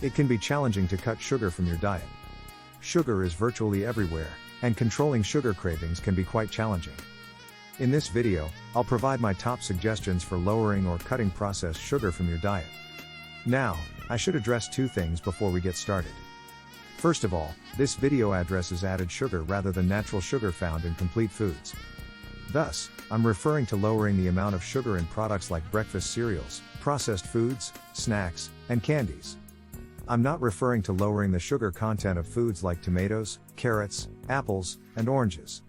It can be challenging to cut sugar from your diet. Sugar is virtually everywhere, and controlling sugar cravings can be quite challenging. In this video, I'll provide my top suggestions for lowering or cutting processed sugar from your diet. Now, I should address two things before we get started. First of all, this video addresses added sugar rather than natural sugar found in complete foods. Thus, I'm referring to lowering the amount of sugar in products like breakfast cereals, processed foods, snacks, and candies. I'm not referring to lowering the sugar content of foods like tomatoes, carrots, apples, and oranges.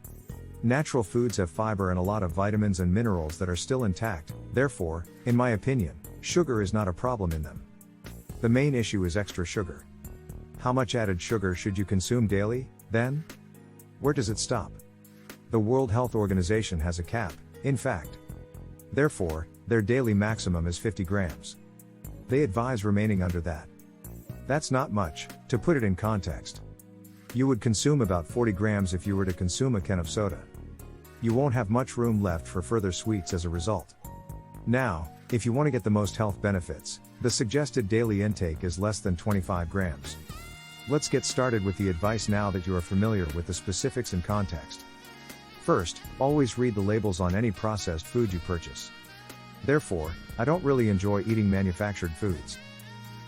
Natural foods have fiber and a lot of vitamins and minerals that are still intact, therefore, in my opinion, sugar is not a problem in them. The main issue is extra sugar. How much added sugar should you consume daily, then? Where does it stop? The World Health Organization has a cap, in fact. Therefore, their daily maximum is 50 grams. They advise remaining under that. That's not much. To put it in context, you would consume about 40 grams if you were to consume a can of soda. You won't have much room left for further sweets as a result. Now, if you want to get the most health benefits, the suggested daily intake is less than 25 grams. Let's get started with the advice now that you are familiar with the specifics and context. First, always read the labels on any processed food you purchase. Therefore, I don't really enjoy eating manufactured foods.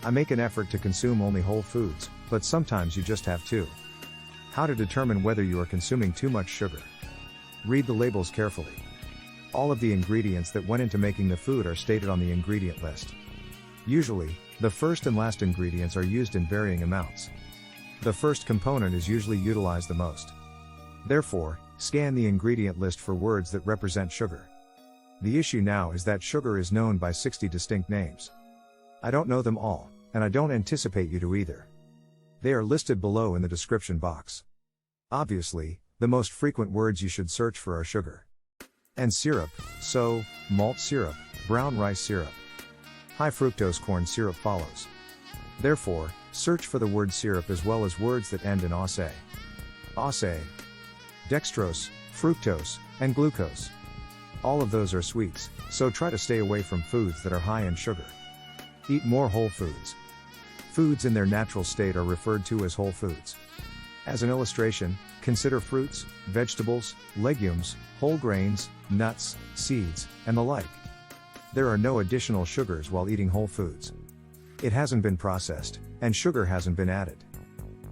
I make an effort to consume only whole foods, but sometimes you just have to. How to determine whether you are consuming too much sugar? Read the labels carefully. All of the ingredients that went into making the food are stated on the ingredient list. Usually, the first and last ingredients are used in varying amounts. The first component is usually utilized the most. Therefore, scan the ingredient list for words that represent sugar. The issue now is that sugar is known by 60 distinct names. I don't know them all, and I don't anticipate you to either. They are listed below in the description box. Obviously, the most frequent words you should search for are sugar and syrup, so, malt syrup, brown rice syrup. High fructose corn syrup follows. Therefore, search for the word syrup as well as words that end in ose, dextrose, fructose, and glucose. All of those are sweets, so try to stay away from foods that are high in sugar. Eat more whole foods. Foods in their natural state are referred to as whole foods. As an illustration, consider fruits, vegetables, legumes, whole grains, nuts, seeds, and the like. There are no additional sugars while eating whole foods. It hasn't been processed, and sugar hasn't been added.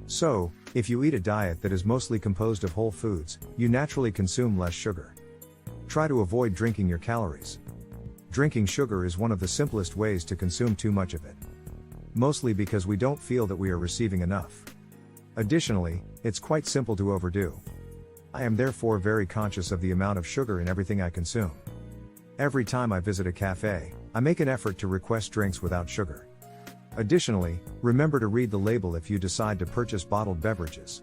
So, if you eat a diet that is mostly composed of whole foods, you naturally consume less sugar. Try to avoid drinking your calories. Drinking sugar is one of the simplest ways to consume too much of it. Mostly because we don't feel that we are receiving enough. Additionally, it's quite simple to overdo. I am therefore very conscious of the amount of sugar in everything I consume. Every time I visit a cafe, I make an effort to request drinks without sugar. Additionally, remember to read the label if you decide to purchase bottled beverages.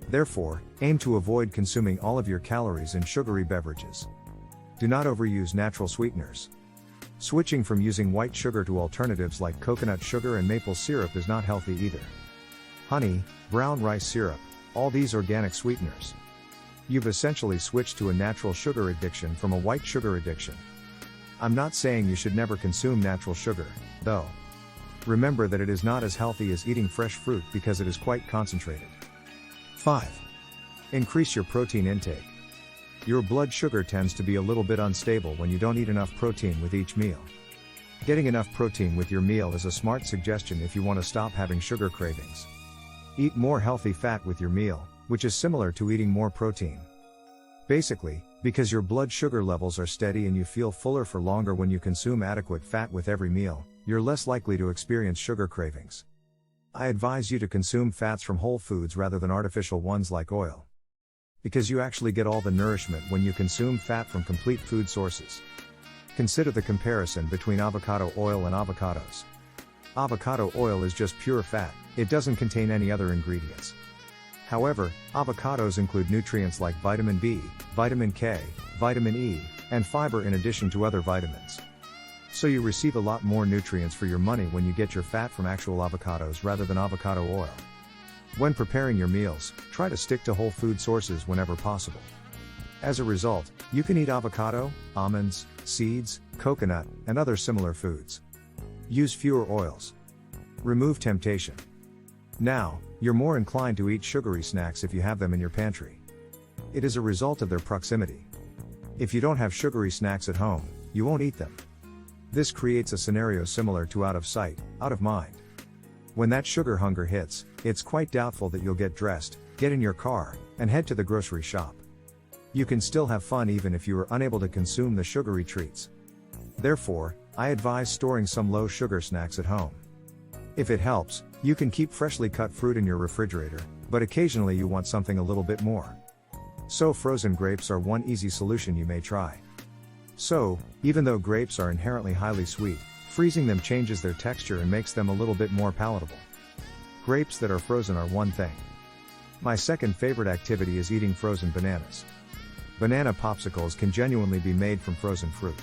Therefore, aim to avoid consuming all of your calories in sugary beverages. Do not overuse natural sweeteners. Switching from using white sugar to alternatives like coconut sugar and maple syrup is not healthy either. Honey, brown rice syrup, all these organic sweeteners. You've essentially switched to a natural sugar addiction from a white sugar addiction. I'm not saying you should never consume natural sugar, though. Remember that it is not as healthy as eating fresh fruit because it is quite concentrated. 5. Increase your protein intake. Your blood sugar tends to be a little bit unstable when you don't eat enough protein with each meal. Getting enough protein with your meal is a smart suggestion if you want to stop having sugar cravings. Eat more healthy fat with your meal, which is similar to eating more protein. Basically, because your blood sugar levels are steady and you feel fuller for longer when you consume adequate fat with every meal, you're less likely to experience sugar cravings. I advise you to consume fats from whole foods rather than artificial ones like oil. Because you actually get all the nourishment when you consume fat from complete food sources. Consider the comparison between avocado oil and avocados. Avocado oil is just pure fat, it doesn't contain any other ingredients. However, avocados include nutrients like vitamin B, vitamin K, vitamin E, and fiber in addition to other vitamins. So you receive a lot more nutrients for your money when you get your fat from actual avocados rather than avocado oil. When preparing your meals, try to stick to whole food sources whenever possible. As a result, you can eat avocado, almonds, seeds, coconut, and other similar foods. Use fewer oils. Remove temptation. Now, you're more inclined to eat sugary snacks if you have them in your pantry. It is a result of their proximity. If you don't have sugary snacks at home, you won't eat them. This creates a scenario similar to out of sight, out of mind. When that sugar hunger hits, it's quite doubtful that you'll get dressed, get in your car, and head to the grocery shop. You can still have fun even if you are unable to consume the sugary treats. Therefore, I advise storing some low sugar snacks at home. If it helps, you can keep freshly cut fruit in your refrigerator, but occasionally you want something a little bit more. So frozen grapes are one easy solution you may try. So, even though grapes are inherently highly sweet, freezing them changes their texture and makes them a little bit more palatable. Grapes that are frozen are one thing. My second favorite activity is eating frozen bananas. Banana popsicles can genuinely be made from frozen fruit.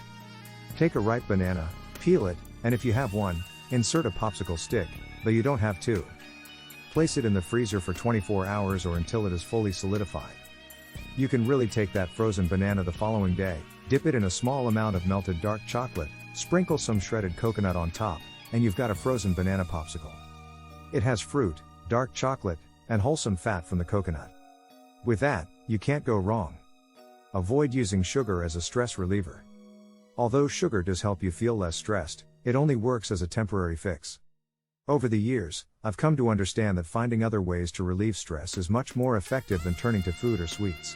Take a ripe banana, peel it, and if you have one, insert a popsicle stick, though you don't have to. Place it in the freezer for 24 hours or until it is fully solidified. You can really take that frozen banana the following day, dip it in a small amount of melted dark chocolate, sprinkle some shredded coconut on top, and you've got a frozen banana popsicle. It has fruit, dark chocolate, and wholesome fat from the coconut. With that, you can't go wrong. Avoid using sugar as a stress reliever. Although sugar does help you feel less stressed, it only works as a temporary fix. Over the years, I've come to understand that finding other ways to relieve stress is much more effective than turning to food or sweets.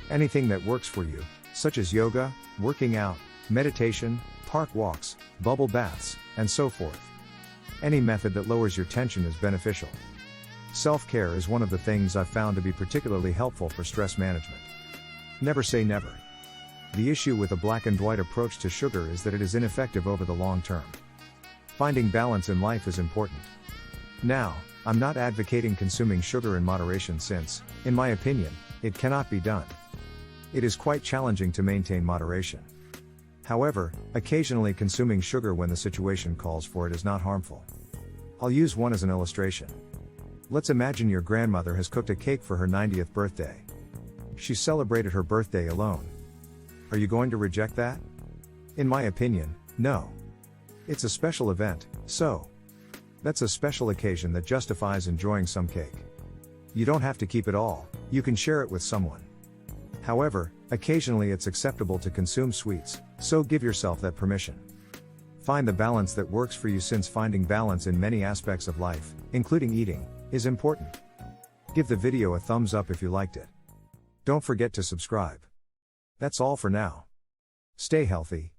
Anything that works for you, such as yoga, working out, meditation, park walks, bubble baths, and so forth. Any method that lowers your tension is beneficial. Self-care is one of the things I've found to be particularly helpful for stress management. Never say never. The issue with a black and white approach to sugar is that it is ineffective over the long term. Finding balance in life is important. Now, I'm not advocating consuming sugar in moderation since, in my opinion, it cannot be done. It is quite challenging to maintain moderation. However, occasionally consuming sugar when the situation calls for it is not harmful. I'll use one as an illustration. Let's imagine your grandmother has cooked a cake for her 90th birthday. She celebrated her birthday alone. Are you going to reject that? In my opinion, no. It's a special event, so that's a special occasion that justifies enjoying some cake. You don't have to keep it all, you can share it with someone. However, occasionally it's acceptable to consume sweets, so give yourself that permission. Find the balance that works for you, since finding balance in many aspects of life, including eating, is important. Give the video a thumbs up if you liked it. Don't forget to subscribe. That's all for now. Stay healthy,